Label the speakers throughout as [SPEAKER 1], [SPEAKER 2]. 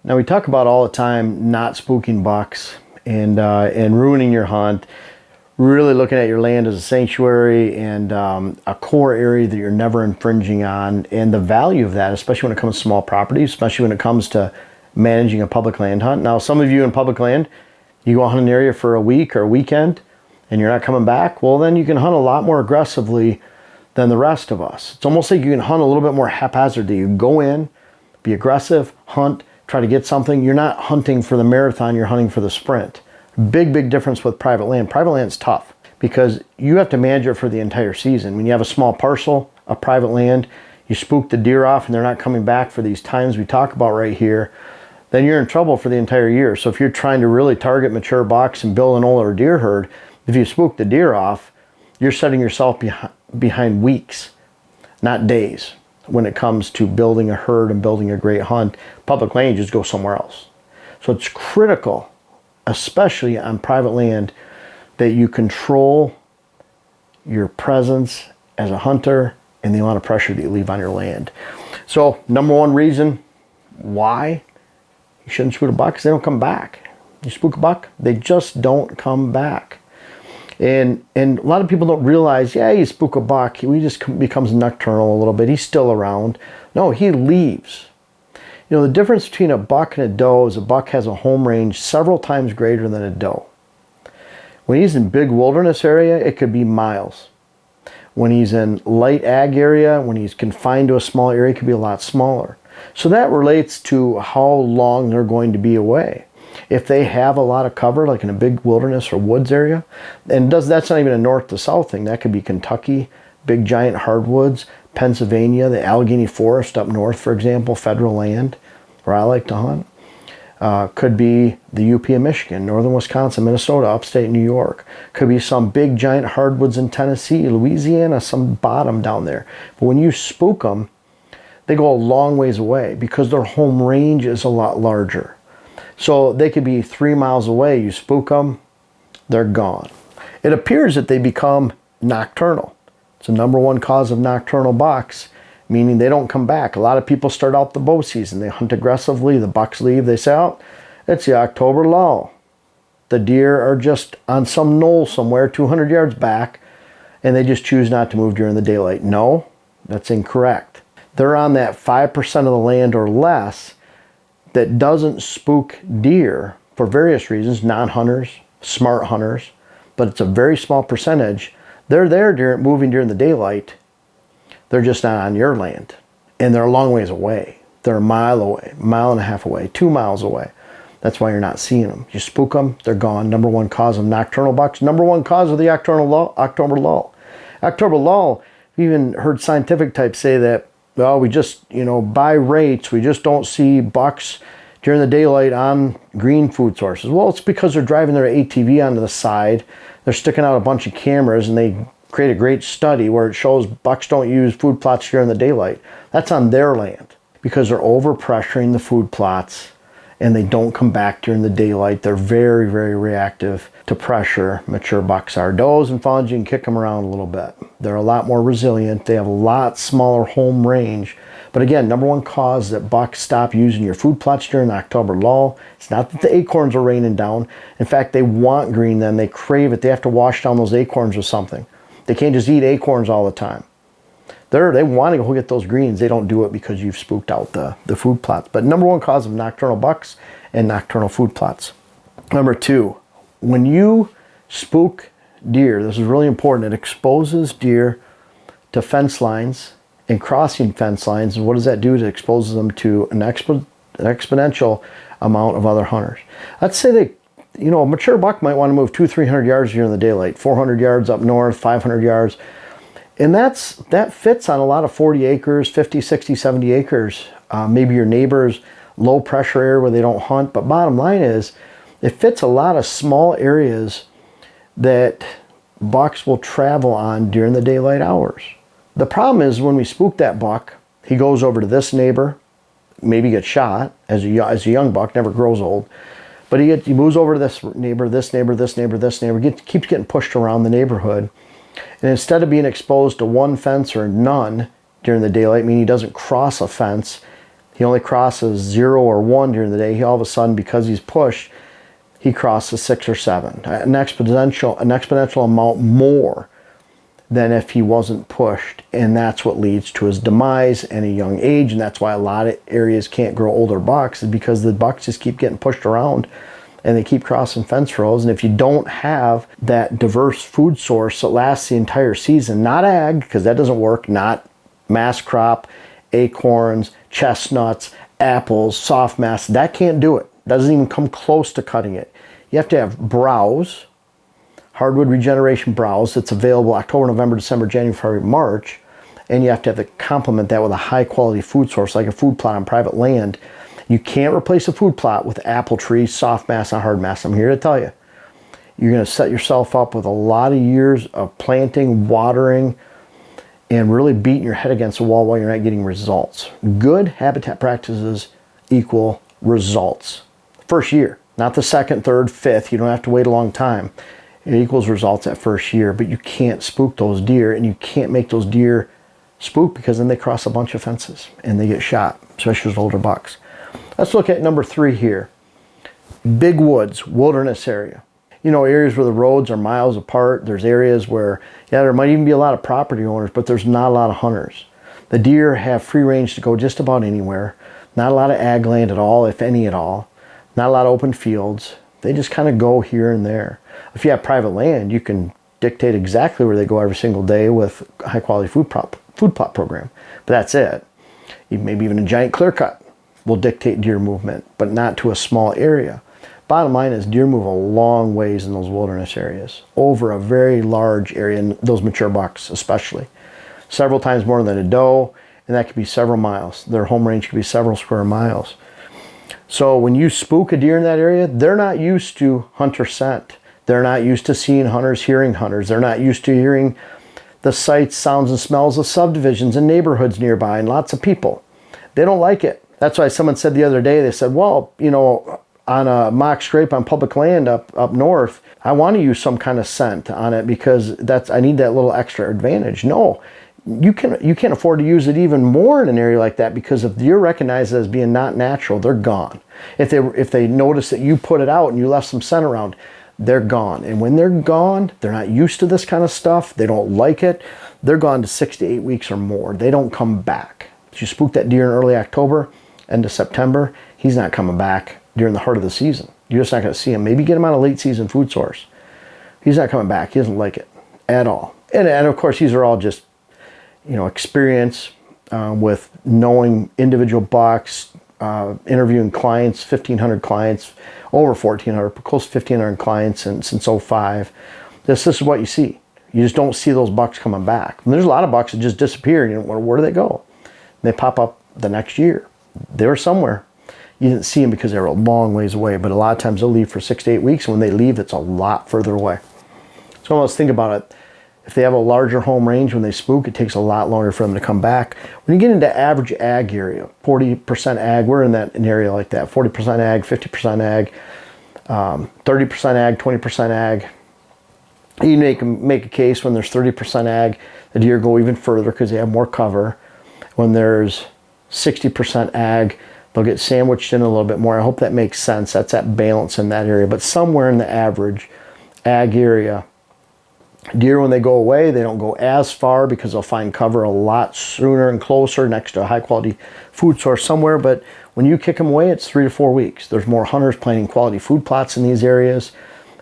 [SPEAKER 1] Now we talk about all the time not spooking bucks and ruining your hunt, really looking at your land as a sanctuary and a core area that you're never infringing on, and the value of that, especially when it comes to small properties, especially when it comes to managing a public land hunt. Now, some of you in public land, you go hunt an area for a week or a weekend and you're not coming back, well, then you can hunt a lot more aggressively than the rest of us. It's almost like you can hunt a little bit more haphazardly. You go in, be aggressive, hunt, try to get something. You're not hunting for the marathon, you're hunting for the sprint. Big difference with private land. Private land's tough because you have to manage it for the entire season. When you have a small parcel of private land, you spook the deer off and they're not coming back for these times we talk about right here, then you're in trouble for the entire year. So if you're trying to really target mature bucks and build an older deer herd, if you spook the deer off, you're setting yourself behind weeks, not days, when it comes to building a herd and building a great hunt. Public land, you just go somewhere else. So it's critical, especially on private land, that you control your presence as a hunter and the amount of pressure that you leave on your land. So number one reason why you shouldn't spook a buck is they don't come back. You spook a buck, they just don't come back. And a lot of people don't realize, yeah, you spook a buck, he just becomes nocturnal a little bit. He's still around. No, he leaves. You know, the difference between a buck and a doe is a buck has a home range several times greater than a doe. When he's in big wilderness area, it could be miles. When he's in light ag area, when he's confined to a small area, it could be a lot smaller. So that relates to how long they're going to be away. If they have a lot of cover, like in a big wilderness or woods area, and that's not even a north to south thing. That could be Kentucky, big giant hardwoods, Pennsylvania, the Allegheny Forest up north, for example, federal land, where I like to hunt. Could be the UP of Michigan, northern Wisconsin, Minnesota, upstate New York. Could be some big giant hardwoods in Tennessee, Louisiana, some bottom down there. But when you spook them, they go a long ways away because their home range is a lot larger. So they could be 3 miles away. You spook them, they're gone. It appears that they become nocturnal. It's the number one cause of nocturnal bucks, meaning they don't come back. A lot of people start out the bow season. They hunt aggressively. The bucks leave. They say, oh, it's the October lull. The deer are just on some knoll somewhere 200 yards back, and they just choose not to move during the daylight. No, that's incorrect. They're on that 5% of the land or less that doesn't spook deer for various reasons, non-hunters, smart hunters, but it's a very small percentage. They're there moving during the daylight. They're just not on your land. And they're a long ways away. They're a mile away, mile and a half away, 2 miles away. That's why you're not seeing them. You spook them, they're gone. Number one cause of nocturnal bucks. Number one cause of the October lull. October lull, we even heard scientific types say that, well, we just, by rates, we just don't see bucks during the daylight on green food sources. Well, it's because they're driving their ATV onto the side. They're sticking out a bunch of cameras, and they create a great study where it shows bucks don't use food plots during the daylight. That's on their land because they're overpressuring the food plots and they don't come back during the daylight. They're very reactive to pressure. Mature bucks are. Does and fawns, you can kick them around a little bit. They're a lot more resilient. They have a lot smaller home range. But again, number one cause that bucks stop using your food plots during the October lull. It's not that the acorns are raining down. In fact, they want green then. They crave it. They have to wash down those acorns with something. They can't just eat acorns all the time. They want to go get those greens. They don't do it because you've spooked out the food plots. But number one cause of nocturnal bucks and nocturnal food plots. Number two, when you spook deer, this is really important, it exposes deer to fence lines and crossing fence lines. And what does that do? It exposes them to an exponential amount of other hunters. Let's say a mature buck might want to move 200-300 yards during the daylight, 400 yards up north, 500 yards. And that fits on a lot of 40 acres, 50, 60, 70 acres. Maybe your neighbor's low pressure area where they don't hunt. But bottom line is, it fits a lot of small areas that bucks will travel on during the daylight hours. The problem is when we spook that buck, he goes over to this neighbor, maybe gets shot as a young buck, never grows old. But he moves over to this neighbor, this neighbor, this neighbor, this neighbor, keeps getting pushed around the neighborhood. And instead of being exposed to one fence or none during the daylight, meaning he doesn't cross a fence, He only crosses 0 or 1 during the day. He all of a sudden, because he's pushed, he crosses 6 or 7, an exponential amount more than if he wasn't pushed. And that's what leads to his demise at a young age. And that's why a lot of areas can't grow older bucks, is because the bucks just keep getting pushed around and they keep crossing fence rows. And if you don't have that diverse food source that lasts the entire season, not ag, because that doesn't work, not mass crop, acorns, chestnuts, apples, soft mass, that can't do it. Doesn't even come close to cutting it. You have to have browse, hardwood regeneration browse that's available October, November, December, January, February, March. And you have to have to complement that with a high quality food source like a food plot on private land. You can't replace a food plot with apple trees, soft mass, and hard mass. I'm here to tell you. You're going to set yourself up with a lot of years of planting, watering, and really beating your head against the wall while you're not getting results. Good habitat practices equal results. First year, not the second, third, fifth. You don't have to wait a long time. It equals results that first year, but you can't spook those deer, and you can't make those deer spook, because then they cross a bunch of fences and they get shot, especially with older bucks. Let's look at number 3 here. Big woods, wilderness area. You know, areas where the roads are miles apart. There's areas where, yeah, there might even be a lot of property owners, but there's not a lot of hunters. The deer have free range to go just about anywhere. Not a lot of ag land at all, if any at all. Not a lot of open fields. They just kind of go here and there. If you have private land, you can dictate exactly where they go every single day with a high quality food plot program. But that's it. Maybe even a giant clear cut will dictate deer movement, but not to a small area. Bottom line is, deer move a long ways in those wilderness areas, over a very large area, and those mature bucks especially. Several times more than a doe, and that could be several miles. Their home range could be several square miles. So when you spook a deer in that area, they're not used to hunter scent. They're not used to seeing hunters, hearing hunters. They're not used to hearing the sights, sounds, and smells of subdivisions and neighborhoods nearby and lots of people. They don't like it. That's why someone said the other day, they said, well, you know, on a mock scrape on public land up north, I want to use some kind of scent on it because I need that little extra advantage. No, you can't afford to use it even more in an area like that, because if you're recognized as being not natural, they're gone. If they notice that you put it out and you left some scent around, they're gone. And when they're gone, they're not used to this kind of stuff. They don't like it. They're gone to 6 to 8 weeks or more. They don't come back. If you spook that deer in early October, end of September, he's not coming back during the heart of the season. You're just not going to see him. Maybe get him on a late season food source. He's not coming back. He doesn't like it at all. And of course, these are all just, you know, experience with knowing individual bucks, interviewing clients, 1,500 clients, over 1,400, close to 1,500 clients since 2005. This is what you see. You just don't see those bucks coming back. And there's a lot of bucks that just disappear. You know, where do they go? And they pop up the next year. They were somewhere. You didn't see them because they were a long ways away, but a lot of times they'll leave for 6 to 8 weeks. And when they leave, it's a lot further away. So let's think about it. If they have a larger home range when they spook, it takes a lot longer for them to come back. When you get into average ag area, 40% ag, we're in an area like that, 40% ag, 50% ag, 30% ag, 20% ag. You make a case when there's 30% ag, the deer go even further because they have more cover. When there's 60% ag, they'll get sandwiched in a little bit more. I hope that makes sense. That's that balance in that area. But somewhere in the average ag area, deer, when they go away, they don't go as far because they'll find cover a lot sooner and closer next to a high quality food source somewhere. But when you kick them away, it's 3 to 4 weeks. There's more hunters planting quality food plots in these areas,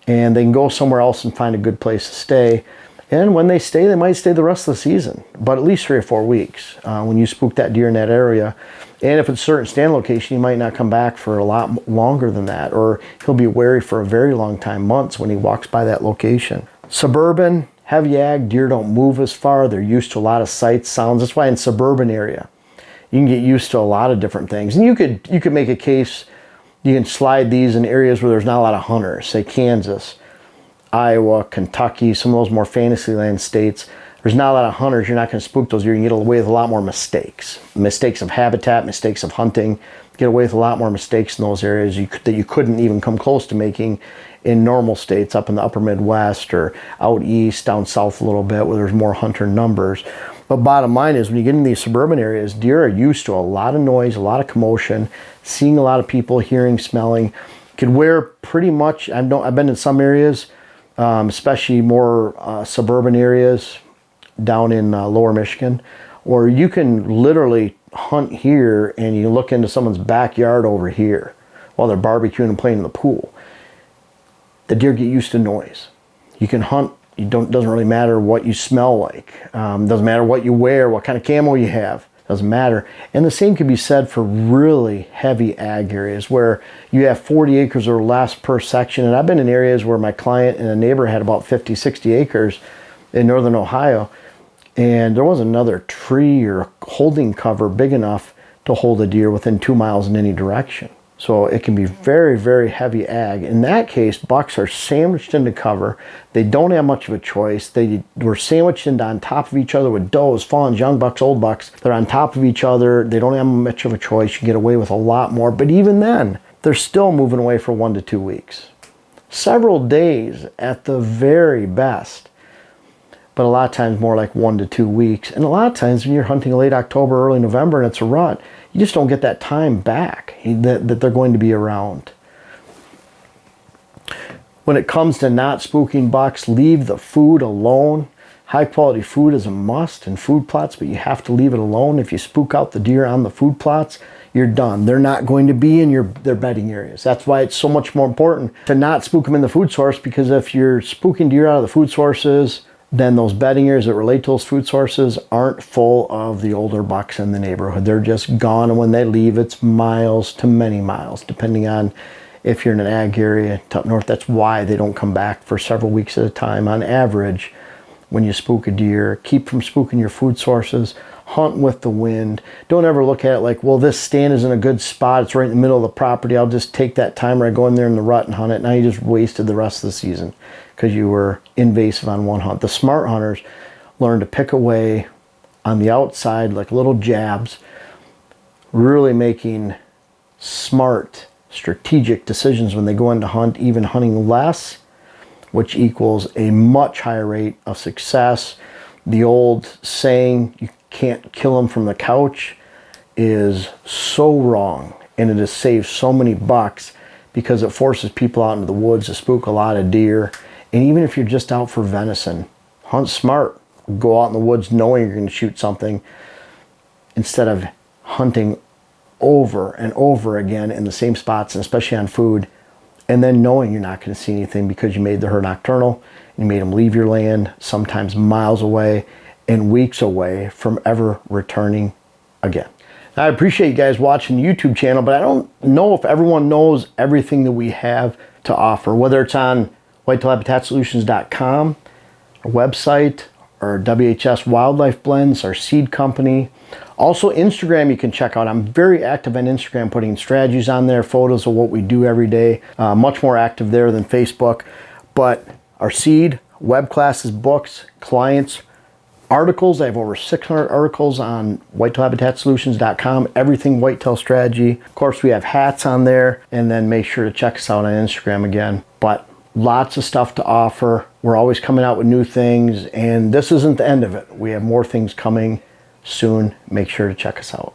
[SPEAKER 1] and they can go somewhere else and find a good place to stay. And when they stay, they might stay the rest of the season, but at least 3 or 4 weeks when you spook that deer in that area. And if it's a certain stand location, he might not come back for a lot longer than that, or he'll be wary for a very long time, months, when he walks by that location. Suburban, heavy ag, deer don't move as far. They're used to a lot of sights, sounds. That's why in suburban area, you can get used to a lot of different things. And you could make a case, you can slide these in areas where there's not a lot of hunters, say Kansas, Iowa, Kentucky, some of those more fantasy land states. There's not a lot of hunters. You're not going to spook those deer. You can get away with a lot more mistakes. Mistakes of habitat, mistakes of hunting. Get away with a lot more mistakes in those areas that you couldn't even come close to making in normal states up in the upper Midwest or out east, down south a little bit where there's more hunter numbers. But bottom line is, when you get in these suburban areas, deer are used to a lot of noise, a lot of commotion, seeing a lot of people, hearing, smelling. Could wear pretty much, I've been in some areas, especially more suburban areas down in lower Michigan, or you can literally hunt here and you look into someone's backyard over here while they're barbecuing and playing in the pool. The deer get used to noise. You can hunt. Doesn't really matter what you smell like. Doesn't matter what you wear, what kind of camo you have. Doesn't matter. And the same can be said for really heavy ag areas where you have 40 acres or less per section. And I've been in areas where my client and a neighbor had about 50, 60 acres in northern Ohio. And there wasn't another tree or holding cover big enough to hold a deer within 2 miles in any direction. So it can be very, very heavy ag. In that case, bucks are sandwiched into cover. They don't have much of a choice. They were sandwiched into on top of each other with does, fawns, young bucks, old bucks. They're on top of each other. They don't have much of a choice. You can get away with a lot more. But even then, they're still moving away for 1 to 2 weeks. Several days at the very best. But a lot of times more like 1 to 2 weeks. And a lot of times when you're hunting late October, early November, and it's a rut, you just don't get that time back that they're going to be around. When it comes to not spooking bucks, leave the food alone. High quality food is a must in food plots, but you have to leave it alone. If you spook out the deer on the food plots, you're done. They're not going to be in their bedding areas. That's why it's so much more important to not spook them in the food source, because if you're spooking deer out of the food sources, then those bedding areas that relate to those food sources aren't full of the older bucks in the neighborhood. They're just gone, and when they leave, it's miles to many miles, depending on if you're in an ag area up north. That's why they don't come back for several weeks at a time. On average, when you spook a deer, keep from spooking your food sources. Hunt with the wind. Don't ever look at it like, well, this stand is in a good spot. It's right in the middle of the property. I'll just take that time where I go in there in the rut and hunt it. Now you just wasted the rest of the season because you were invasive on one hunt. The smart hunters learn to pick away on the outside like little jabs, really making smart, strategic decisions when they go in to hunt, even hunting less, which equals a much higher rate of success. The old saying, you can't kill them from the couch, is so wrong, and it has saved so many bucks because it forces people out into the woods to spook a lot of deer. And even if you're just out for venison, hunt smart. Go out in the woods knowing you're going to shoot something instead of hunting over and over again in the same spots, and especially on food, and then knowing you're not going to see anything because you made the herd nocturnal, you made them leave your land, sometimes miles away and weeks away from ever returning again. Now, I appreciate you guys watching the YouTube channel, but I don't know if everyone knows everything that we have to offer, whether it's on whitetailhabitatsolutions.com, our website, our WHS Wildlife Blends, our seed company. Also, Instagram you can check out. I'm very active on Instagram, putting strategies on there, photos of what we do every day. Much more active there than Facebook. But our seed, web classes, books, clients, articles. I have over 600 articles on whitetailhabitatsolutions.com, everything whitetail strategy. Of course, we have hats on there, and then make sure to check us out on Instagram again. But lots of stuff to offer. We're always coming out with new things, and this isn't the end of it. We have more things coming soon. Make sure to check us out.